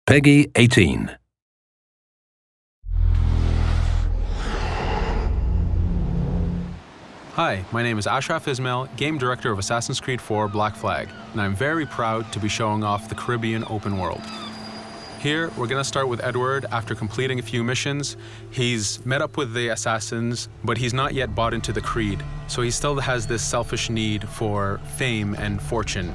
Peggy 18. Hi, my name is Ashraf Ismail, Game Director of Assassin's Creed 4 Black Flag, and I'm very proud to be showing off the Caribbean open world. Here, we're going to start with Edward. After completing a few missions, he's met up with the assassins, but he's not yet bought into the creed, so he still has this selfish need for fame and fortune.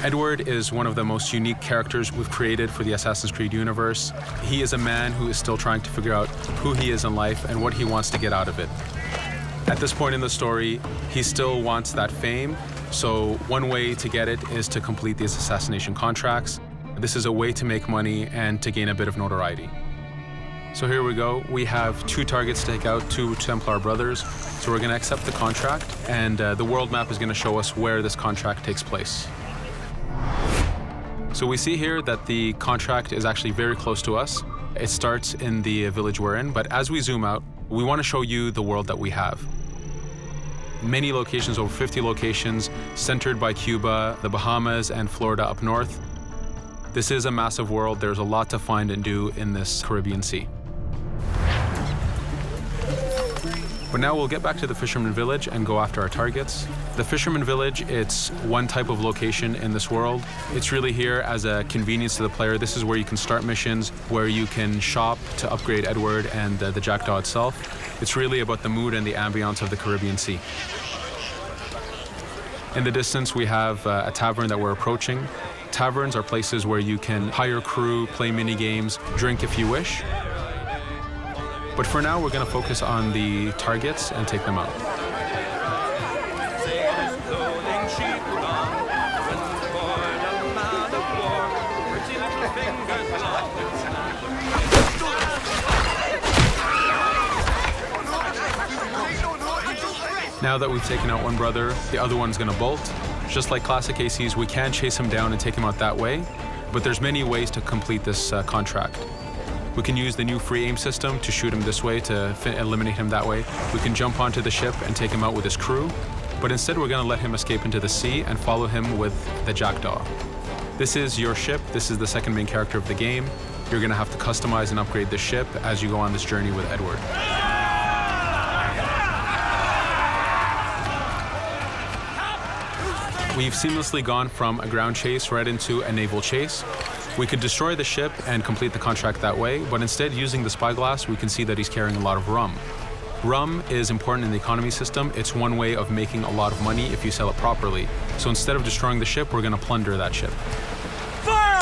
Edward is one of the most unique characters we've created for the Assassin's Creed universe. He is a man who is still trying to figure out who he is in life and what he wants to get out of it. At this point in the story, he still wants that fame, so one way to get it is to complete these assassination contracts. This is a way to make money and to gain a bit of notoriety. So here we go. We have 2 targets to take out, 2 Templar brothers. So we're going to accept the contract, and the world map is going to show us where this contract takes place. So we see here that the contract is actually very close to us. It starts in the village we're in, but as we zoom out, we want to show you the world that we have. Many locations, over 50 locations, centered by Cuba, the Bahamas, and Florida up north. This is a massive world. There's a lot to find and do in this Caribbean Sea. But now we'll get back to the Fisherman Village and go after our targets. The Fisherman Village, it's one type of location in this world. It's really here as a convenience to the player. This is where you can start missions, where you can shop to upgrade Edward and the Jackdaw itself. It's really about the mood and the ambiance of the Caribbean Sea. In the distance, we have a tavern that we're approaching. Taverns are places where you can hire crew, play mini games, drink if you wish. But for now, we're going to focus on the targets and take them out. Now that we've taken out one brother, the other one's going to bolt. Just like classic ACs, we can chase him down and take him out that way, but there's many ways to complete this contract. We can use the new free aim system to shoot him this way, to eliminate him that way. We can jump onto the ship and take him out with his crew, but instead we're going to let him escape into the sea and follow him with the Jackdaw. This is your ship. This is the second main character of the game. You're going to have to customize and upgrade the ship as you go on this journey with Edward. We've seamlessly gone from a ground chase right into a naval chase. We could destroy the ship and complete the contract that way, but instead, using the spyglass, we can see that he's carrying a lot of rum. Rum is important in the economy system. It's one way of making a lot of money if you sell it properly. So instead of destroying the ship, we're going to plunder that ship. Fire!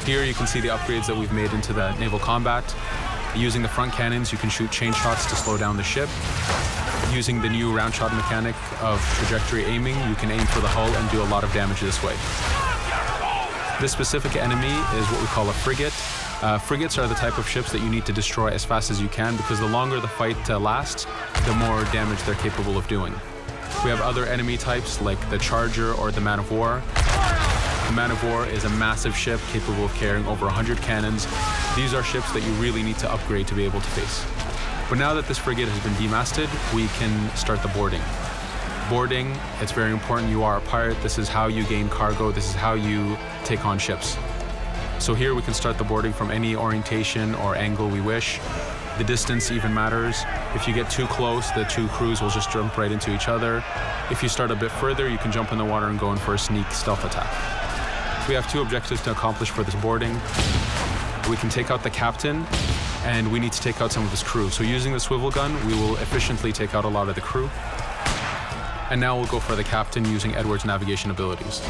Here you can see the upgrades that we've made into the naval combat. Using the front cannons, you can shoot chain shots to slow down the ship. Using the new round shot mechanic of trajectory aiming, you can aim for the hull and do a lot of damage this way. This specific enemy is what we call a frigate. Frigates are the type of ships that you need to destroy as fast as you can, because the longer the fight lasts, the more damage they're capable of doing. We have other enemy types like the Charger or the Man of War. The Man of War is a massive ship capable of carrying over 100 cannons. These are ships that you really need to upgrade to be able to face. But now that this frigate has been demasted, we can start the boarding. Boarding, it's very important. You are a pirate. This is how you gain cargo. This is how you take on ships. So here we can start the boarding from any orientation or angle we wish. The distance even matters. If you get too close, the 2 crews will just jump right into each other. If you start a bit further, you can jump in the water and go in for a sneak stealth attack. We have 2 objectives to accomplish for this boarding. We can take out the captain, and we need to take out some of his crew. So using the swivel gun, we will efficiently take out a lot of the crew. And now we'll go for the captain using Edward's navigation abilities.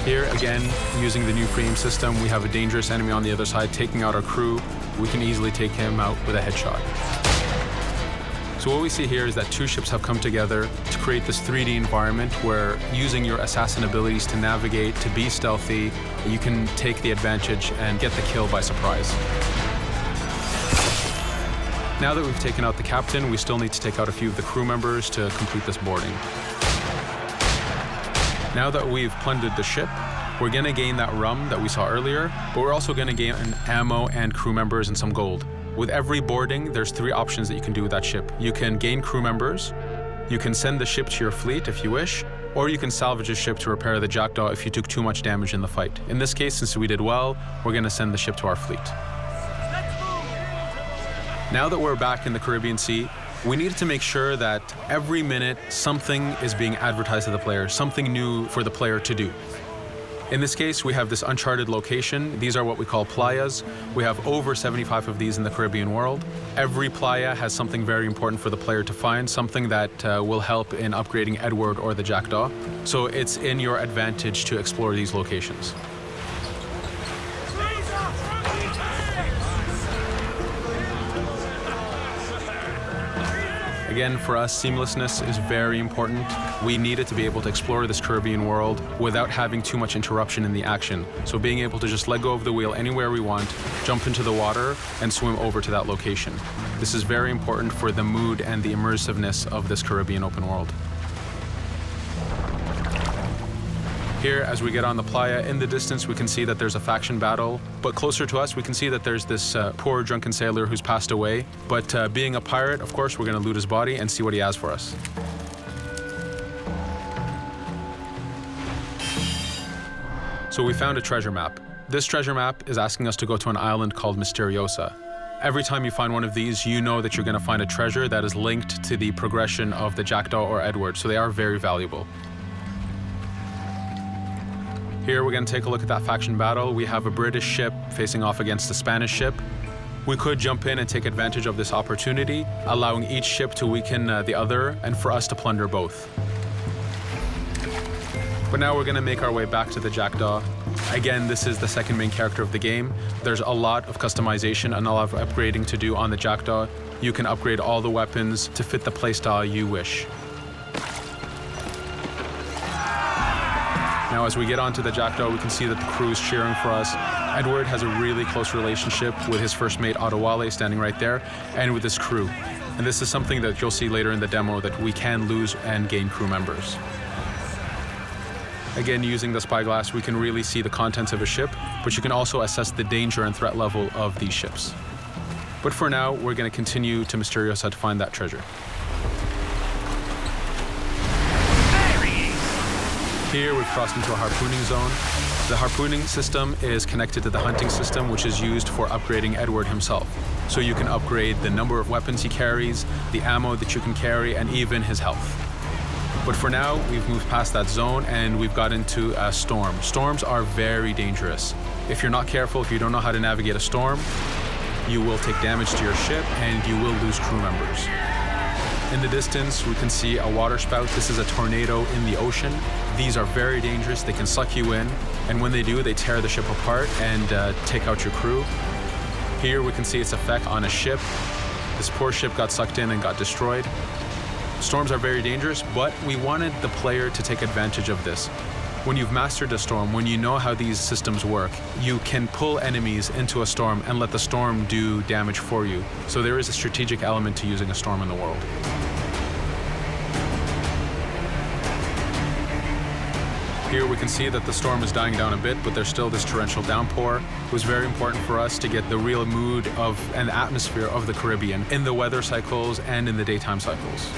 Here, again, using the new free aim system, we have a dangerous enemy on the other side taking out our crew. We can easily take him out with a headshot. So what we see here is that 2 ships have come together to create this 3D environment where, using your assassin abilities to navigate, to be stealthy, you can take the advantage and get the kill by surprise. Now that we've taken out the captain, we still need to take out a few of the crew members to complete this boarding. Now that we've plundered the ship, we're going to gain that rum that we saw earlier, but we're also going to gain ammo and crew members and some gold. With every boarding, there's 3 options that you can do with that ship. You can gain crew members, you can send the ship to your fleet if you wish, or you can salvage a ship to repair the Jackdaw if you took too much damage in the fight. In this case, since we did well, we're going to send the ship to our fleet. Now that we're back in the Caribbean Sea, we needed to make sure that every minute something is being advertised to the player, something new for the player to do. In this case, we have this uncharted location. These are what we call playas. We have over 75 of these in the Caribbean world. Every playa has something very important for the player to find, something that will help in upgrading Edward or the Jackdaw. So it's in your advantage to explore these locations. Again, for us, seamlessness is very important. We needed to be able to explore this Caribbean world without having too much interruption in the action. So being able to just let go of the wheel anywhere we want, jump into the water, and swim over to that location. This is very important for the mood and the immersiveness of this Caribbean open world. Here, as we get on the playa, in the distance we can see that there's a faction battle, but closer to us we can see that there's this poor drunken sailor who's passed away. But being a pirate, of course, we're going to loot his body and see what he has for us. So we found a treasure map. This treasure map is asking us to go to an island called Misteriosa. Every time you find one of these, you know that you're going to find a treasure that is linked to the progression of the Jackdaw or Edward, so they are very valuable. Here we're going to take a look at that faction battle. We have a British ship facing off against a Spanish ship. We could jump in and take advantage of this opportunity, allowing each ship to weaken the other and for us to plunder both. But now we're going to make our way back to the Jackdaw. Again, this is the second main character of the game. There's a lot of customization and a lot of upgrading to do on the Jackdaw. You can upgrade all the weapons to fit the playstyle you wish. Now, as we get onto the Jackdaw, we can see that the crew is cheering for us. Edward has a really close relationship with his first mate, Adewale, standing right there, and with his crew. And this is something that you'll see later in the demo, that we can lose and gain crew members. Again, using the spyglass, we can really see the contents of a ship, but you can also assess the danger and threat level of these ships. But for now, we're going to continue to Misteriosa to find that treasure. Here we've crossed into a harpooning zone. The harpooning system is connected to the hunting system, which is used for upgrading Edward himself. So you can upgrade the number of weapons he carries, the ammo that you can carry, and even his health. But for now, we've moved past that zone and we've got into a storm. Storms are very dangerous. If you're not careful, if you don't know how to navigate a storm, you will take damage to your ship and you will lose crew members. In the distance, we can see a water spout. This is a tornado in the ocean. These are very dangerous. They can suck you in, and when they do, they tear the ship apart and take out your crew. Here we can see its effect on a ship. This poor ship got sucked in and got destroyed. Storms are very dangerous, but we wanted the player to take advantage of this. When you've mastered a storm, when you know how these systems work, you can pull enemies into a storm and let the storm do damage for you. So there is a strategic element to using a storm in the world. Here we can see that the storm is dying down a bit, but there's still this torrential downpour. It was very important for us to get the real mood of and atmosphere of the Caribbean in the weather cycles and in the daytime cycles.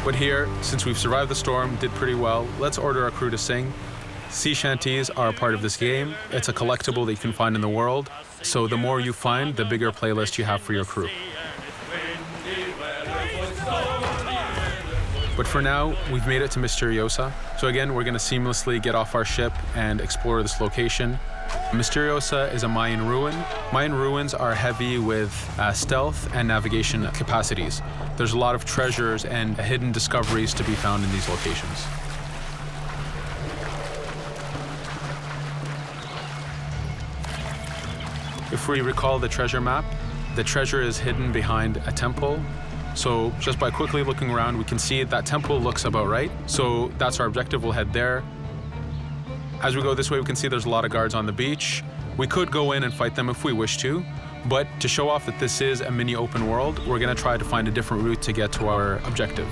But here, since we've survived the storm, did pretty well, let's order our crew to sing. Sea shanties are a part of this game. It's a collectible that you can find in the world. So the more you find, the bigger playlist you have for your crew. But for now, we've made it to Misteriosa. So again, we're going to seamlessly get off our ship and explore this location. Misteriosa is a Mayan ruin. Mayan ruins are heavy with stealth and navigation capacities. There's a lot of treasures and hidden discoveries to be found in these locations. If we recall the treasure map, the treasure is hidden behind a temple. So just by quickly looking around, we can see that temple looks about right. So that's our objective. We'll head there. As we go this way, we can see there's a lot of guards on the beach. We could go in and fight them if we wish to, but to show off that this is a mini open world, we're going to try to find a different route to get to our objective.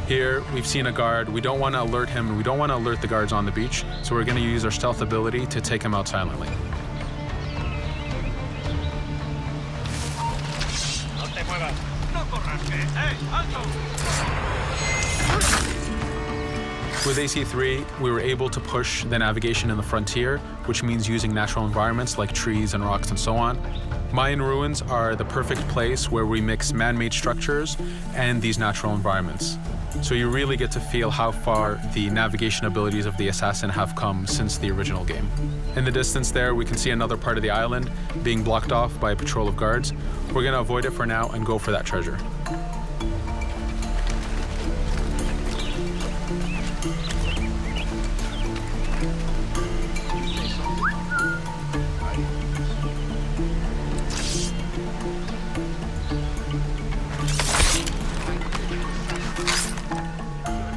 Here, we've seen a guard. We don't want to alert him. We don't want to alert the guards on the beach, so we're going to use our stealth ability to take him out silently. With AC3, we were able to push the navigation in the frontier, which means using natural environments like trees and rocks and so on. Mayan ruins are the perfect place where we mix man-made structures and these natural environments. So you really get to feel how far the navigation abilities of the assassin have come since the original game. In the distance there, we can see another part of the island being blocked off by a patrol of guards. We're going to avoid it for now and go for that treasure.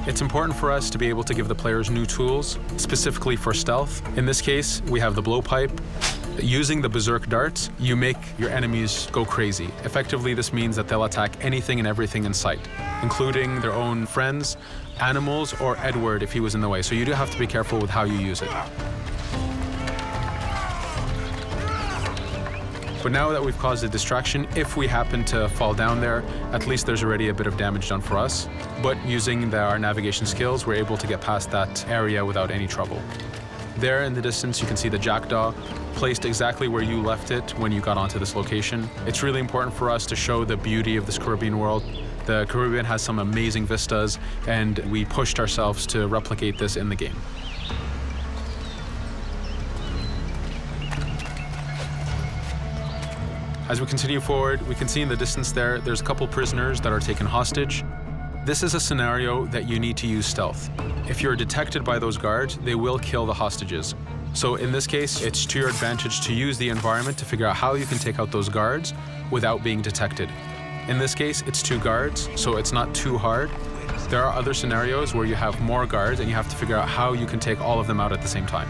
It's important for us to be able to give the players new tools, specifically for stealth. In this case, we have the blowpipe. Using the berserk darts, you make your enemies go crazy. Effectively, this means that they'll attack anything and everything in sight, including their own friends, animals, or Edward if he was in the way. So you do have to be careful with how you use it. But now that we've caused a distraction, if we happen to fall down there, at least there's already a bit of damage done for us. But using our navigation skills, we're able to get past that area without any trouble. There in the distance, you can see the jackdaw placed exactly where you left it when you got onto this location. It's really important for us to show the beauty of this Caribbean world. The Caribbean has some amazing vistas, and we pushed ourselves to replicate this in the game. As we continue forward, we can see in the distance there's a couple prisoners that are taken hostage. This is a scenario that you need to use stealth. If you're detected by those guards, they will kill the hostages. So in this case, it's to your advantage to use the environment to figure out how you can take out those guards without being detected. In this case, it's 2 guards, so it's not too hard. There are other scenarios where you have more guards and you have to figure out how you can take all of them out at the same time.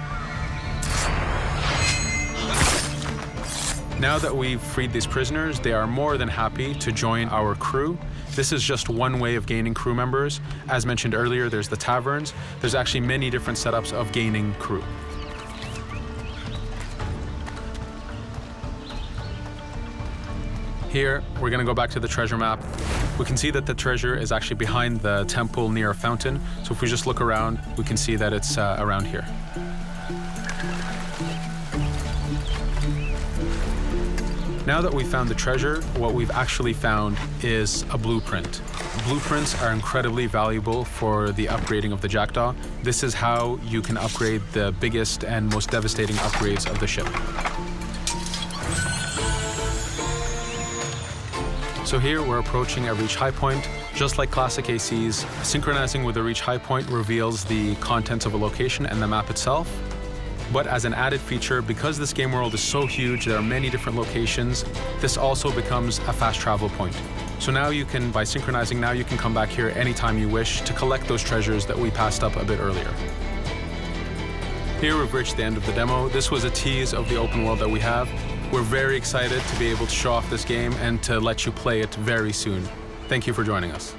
Now that we've freed these prisoners, they are more than happy to join our crew. This is just one way of gaining crew members. As mentioned earlier, there's the taverns. There's actually many different setups of gaining crew. Here, we're going to go back to the treasure map. We can see that the treasure is actually behind the temple near a fountain. So if we just look around, we can see that it's around here. Now that we've found the treasure, what we've actually found is a blueprint. Blueprints are incredibly valuable for the upgrading of the jackdaw. This is how you can upgrade the biggest and most devastating upgrades of the ship. So here we're approaching a reach high point. Just like classic ACs, synchronizing with the reach high point reveals the contents of a location and the map itself. But as an added feature, because this game world is so huge, there are many different locations, this also becomes a fast travel point. So now you can, by synchronizing, now you can come back here anytime you wish to collect those treasures that we passed up a bit earlier. Here we've reached the end of the demo. This was a tease of the open world that we have. We're very excited to be able to show off this game and to let you play it very soon. Thank you for joining us.